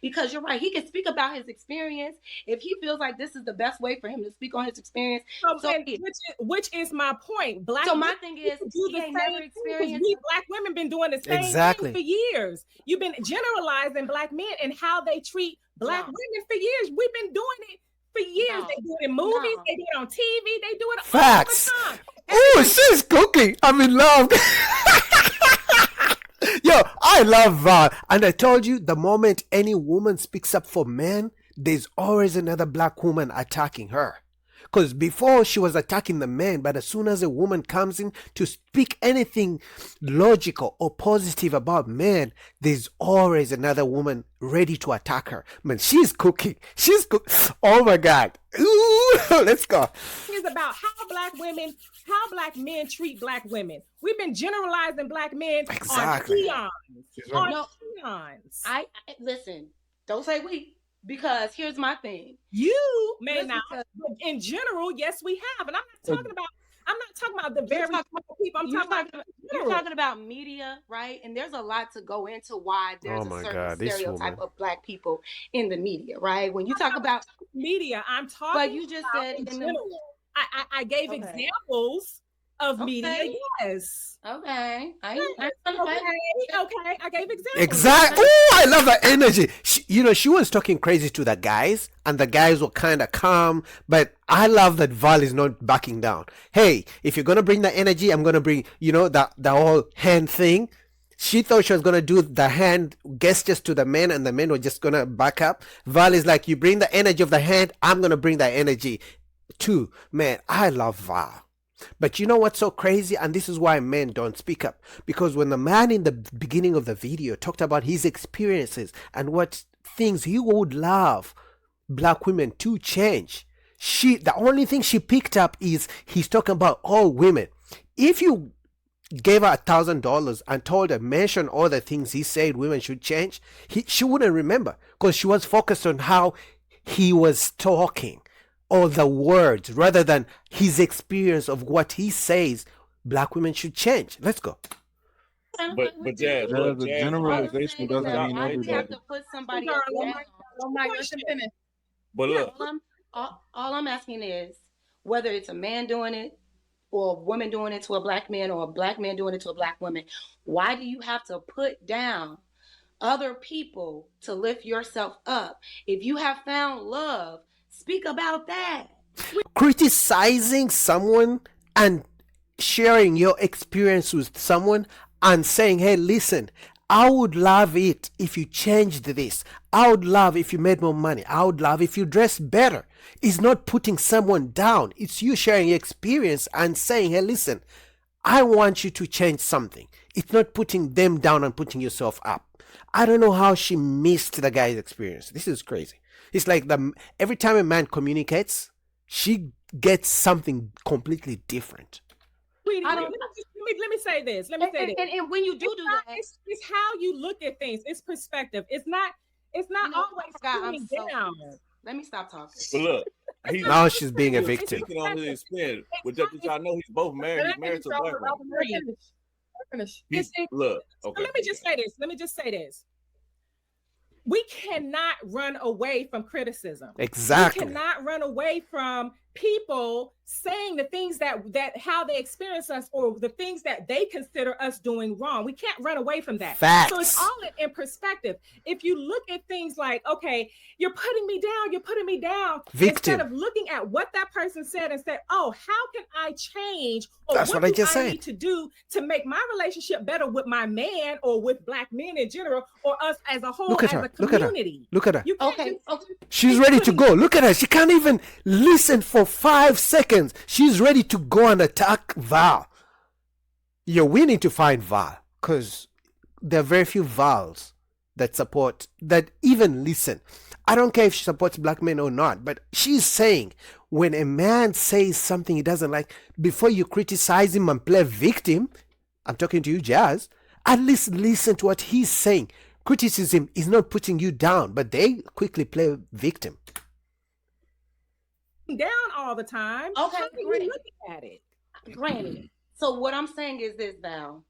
Because you're right, he can speak about his experience if he feels like this is the best way for him to speak on his experience. So And which is my point. Black so women my thing is, do he the ain't same never thing because experienced. we black women been doing the same thing Exactly. for years. You've been generalizing black men and how they treat black No. women for years. We've been doing it for years. No. They do it in movies, No. they do it on TV, they do it all the Facts. time. Oh, she's cooking. I'm in love. Yo, I love Val. And I told you, the moment any woman speaks up for men, there's always another black woman attacking her. Because before she was attacking the men, but as soon as a woman comes in to speak anything logical or positive about men, there's always another woman ready to attack her. Man, she's cooking. She's cook. Oh my God. Ooh, let's go. It's about how black men treat black women. We've been generalizing black men Exactly. on She's peons. right. On No. peons. I listen. Don't say we, because here's my thing. You may Just not, because- but in general, yes, we have. And I'm not talking about the very talking small people. I'm You're talking about talking, in you're general. talking about media, right? And there's a lot to go into why there's Oh a my certain God, this stereotype woman. of black people in the media, right? When you talk about, Media, I'm talking but you just about said in in the general. I gave Okay. examples of media, Okay. yes. Okay. I Okay, I gave examples. Exactly. Oh, I love that energy. She was talking crazy to the guys, and the guys were kind of calm. But I love that Val is not backing down. Hey, if you're gonna bring the energy, I'm gonna bring, the whole hand thing. She thought she was gonna do the hand gestures to the men, and the men were just gonna back up. Val is like, you bring the energy of the hand, I'm gonna bring the energy too. Man, I love Val. But you know what's so crazy? And this is why men don't speak up. Because when the man in the beginning of the video talked about his experiences and what things he would love black women to change, the only thing she picked up is he's talking about all women. If you gave her $1,000 and told her mention all the things he said women should change, she wouldn't remember because she was focused on how he was talking or the words rather than his experience of what he says black women should change. Let's go. But Jazz, look, The Jazz, generalization doesn't why mean we have everybody. to put somebody Darling, else down. Oh my, let them finish. but Yeah, look, all I'm asking is whether it's a man doing it or a woman doing it to a black man or a black man doing it to a black woman, why do you have to put down other people to lift yourself up? If you have found love, speak about that. Criticizing someone and sharing your experience with someone and saying, hey, listen, I would love it if you changed this. I would love if you made more money. I would love if you dressed better. It's not putting someone down. It's you sharing your experience and saying, hey, listen, I want you to change something. It's not putting them down and putting yourself up. I don't know how she missed the guy's experience. This is crazy. It's like every time a man communicates, she gets something completely different. Sweetie, I let don't- me say this. Let me say this. And when you do Not- that, it's how you look at things. It's perspective. It's not You know, always God, I'm putting so- down. let me stop talking. but look, he's Now she's being a he's victim. speaking on his experience. But y'all know he's both married. He's married to a black woman. Let her finish. Look, So okay. let me just say this. We cannot run away from criticism. Exactly. We cannot run away from people saying the things that how they experience us or the things that they consider us doing wrong. We can't run away from that. Facts. So it's all in perspective. If you look at things like, okay, you're putting me down, Victim. instead of looking at what that person said and say, oh, how can I change? Or That's what I do just said. need to do to make my relationship better with my man or with black men in general or us as a whole, Look at as her. a Look at her. community. Look at her. You can't Okay, just- okay. She's ready to go. Look at her. She can't even listen for 5 seconds. She's ready to go and attack Val. We need to find Val because there are very few Vals that even listen. I don't care if she supports black men or not, but she's saying when a man says something he doesn't like, before you criticize him and play victim, I'm talking to you, Jazz, at least listen to what he's saying. Criticism is not putting you down, but they quickly play victim. down all the time. Okay, How are you great. looking at it? Granted. So what I'm saying is this, Val.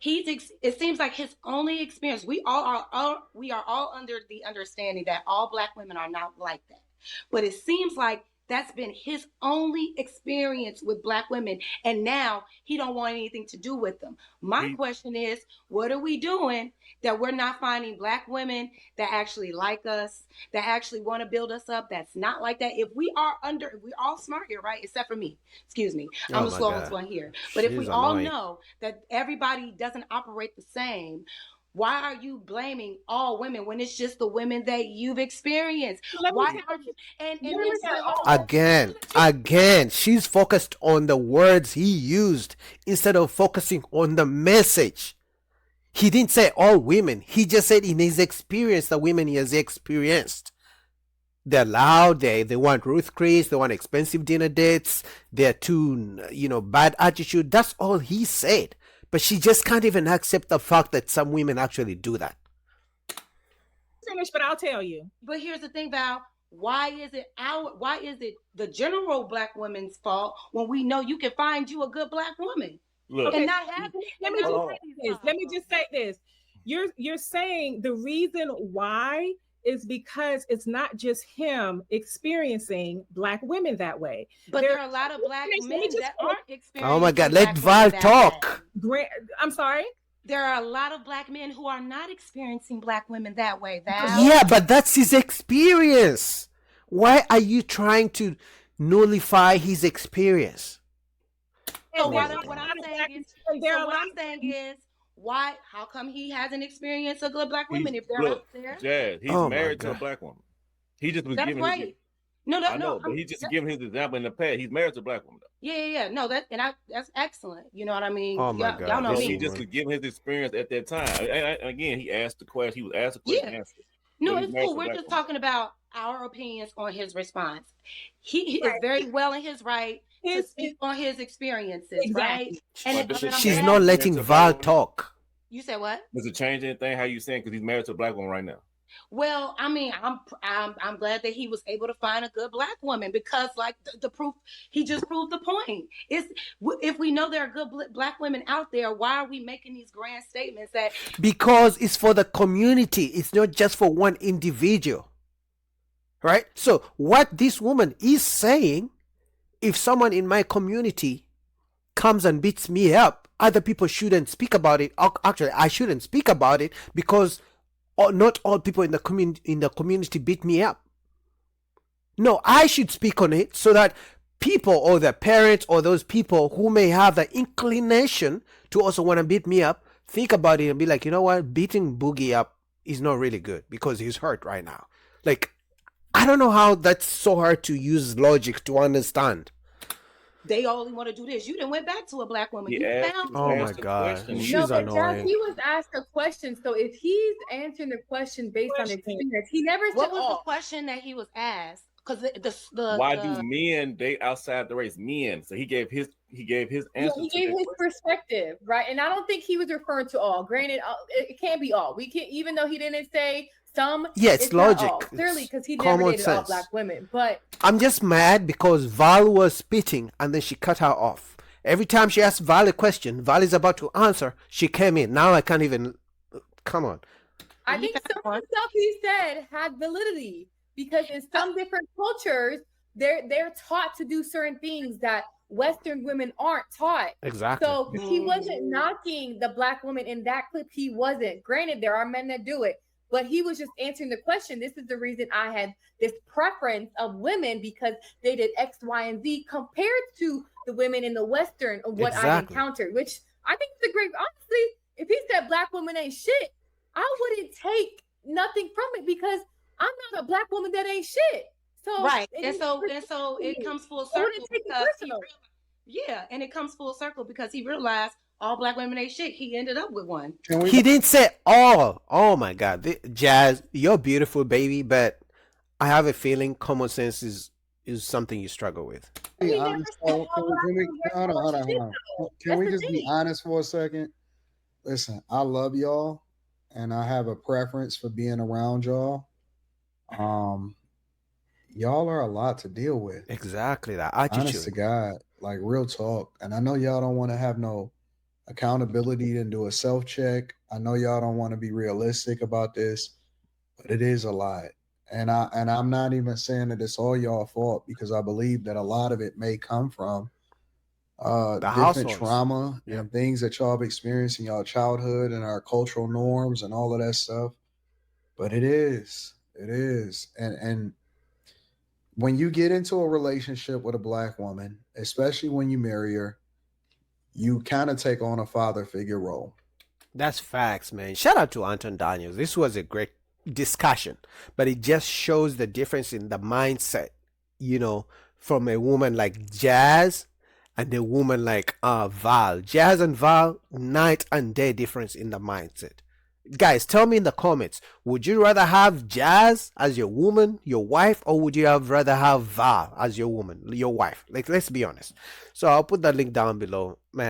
it seems like his only experience. We are all under the understanding that all black women are not like that. But it seems like that's been his only experience with black women, and now he don't want anything to do with them. My question is, what are we doing that we're not finding black women that actually like us, that actually want to build us up, that's not like that? If we're all smart here, right? Except for me. Excuse me. I'm Oh the my slowest God. one here. But if we She's all annoying. know that everybody doesn't operate the same, why are you blaming all women when it's just the women that you've experienced? Let me Why tell aren't you? And Let me then tell- Again, she's focused on the words he used instead of focusing on the message. He didn't say all women. He just said in his experience, the women he has experienced. They're loud. They want Ruth Chris. They want expensive dinner dates. They're too, bad attitude. That's all he said. But she just can't even accept the fact that some women actually do that. finish, but I'll tell you. But here's the thing, Val. Why is it the general black woman's fault when we know you can find you a good black woman? Look, And not have Let me just say this. You're saying the reason why is because it's not just him experiencing black women that way. But there are a lot of black Let me men just- that aren't experiencing. Oh my God, black let women Val that talk. way. I'm sorry. There are a lot of black men who are not experiencing black women that way, Val. Yeah, but that's his experience. Why are you trying to nullify his experience? So Oh what my I'm God. saying is, why? How come he hasn't experienced a good black woman if they're look, out there? Jazz, he's Oh my married to a God. black woman. He just was That's giving right. I know, but he's just giving his example in the past. He's married to a black woman. Yeah. No, that's excellent. You know what I mean? Oh my God, Y'all know this me. He just was giving his experience at that time. And again, he asked the question. He was asked the question. Yeah. Answered. No, So he's it's married cool. to a We're black just woman. talking about our opinions on his response. He is very well in his right to speak on his experiences, Exactly. right? And But does it She's change not him letting to a Val black woman? talk. You said what? Does it change anything? How you saying? Because he's married to a black woman right now. Well, I mean, I'm glad that he was able to find a good black woman because, like the proof, he just proved the point. If we know there are good black women out there, why are we making these grand statements that? Because it's for the community. It's not just for one individual. Right? So what this woman is saying, if someone in my community comes and beats me up, other people shouldn't speak about it. Actually, I shouldn't speak about it because not all people in the community beat me up. No, I should speak on it so that people or their parents or those people who may have the inclination to also want to beat me up, think about it and be like, you know what? Beating Boogie up is not really good because he's hurt right now. Like, I don't know how that's so hard to use logic to understand. They only want to do this. You didn't went back to a black woman. He You asked- found Oh her. my Ask the God. question. She's No, but annoying. Jazz, he was asked a question. So if he's answering the question based on experience, he never said What was the all. question that he was asked? Because Why do men date outside the race? Men. So he gave his Yeah, answer. he to gave that his question. perspective, right? And I don't think he was referring to all. Granted, it can't be all. We can't, even though he didn't say some. Yeah, it's not all. logic. Clearly, It's because he never common dated all sense. black women. But I'm just mad because Val was spitting and then she cut her off. Every time she asked Val a question, Val is about to answer. She came in. Now I can't even. Come on. I think some of the stuff he said had validity because in some different cultures, they're taught to do certain things that Western women aren't taught. Exactly. So he wasn't knocking the black woman in that clip. He wasn't. Granted, there are men that do it, but he was just answering the question. This is the reason I had this preference of women because they did X, Y, and Z compared to the women in the Western of what I Exactly. encountered, which I think is a great. Honestly, if he said black women ain't shit, I wouldn't take nothing from it because I'm not a black woman that ain't shit. So Right. And so it comes full I wouldn't circle take it because personal. and it comes full circle because he realized all black women ain't shit. He ended up with one. He didn't say all. Oh my God. Jazz, you're beautiful, baby, but I have a feeling common sense is something you struggle with. He never honest, said can all black we, women were hold on. shit, Can That's we the just be thing. honest for a second? Listen, I love y'all, and I have a preference for being around y'all. Y'all are a lot to deal with. Exactly that Honest to attitude. God, like real talk. And I know y'all don't want to have no accountability and do a self check. I know y'all don't want to be realistic about this, but it is a lot. And I'm not even saying that it's all y'all fault, because I believe that a lot of it may come from The different households. trauma Yeah. and things that y'all have experienced in y'all childhood and our cultural norms and all of that stuff. But it is. And when you get into a relationship with a black woman, especially when you marry her, you kind of take on a father figure role. That's facts, man. Shout out to Anton Daniels. This was a great discussion, but it just shows the difference in the mindset, from a woman like Jazz and a woman like Val. Jazz and Val, night and day difference in the mindset. Guys, tell me in the comments, would you rather have Jazz as your woman, your wife, or would you rather have Val as your woman, your wife? Like, let's be honest. So I'll put that link down below, man.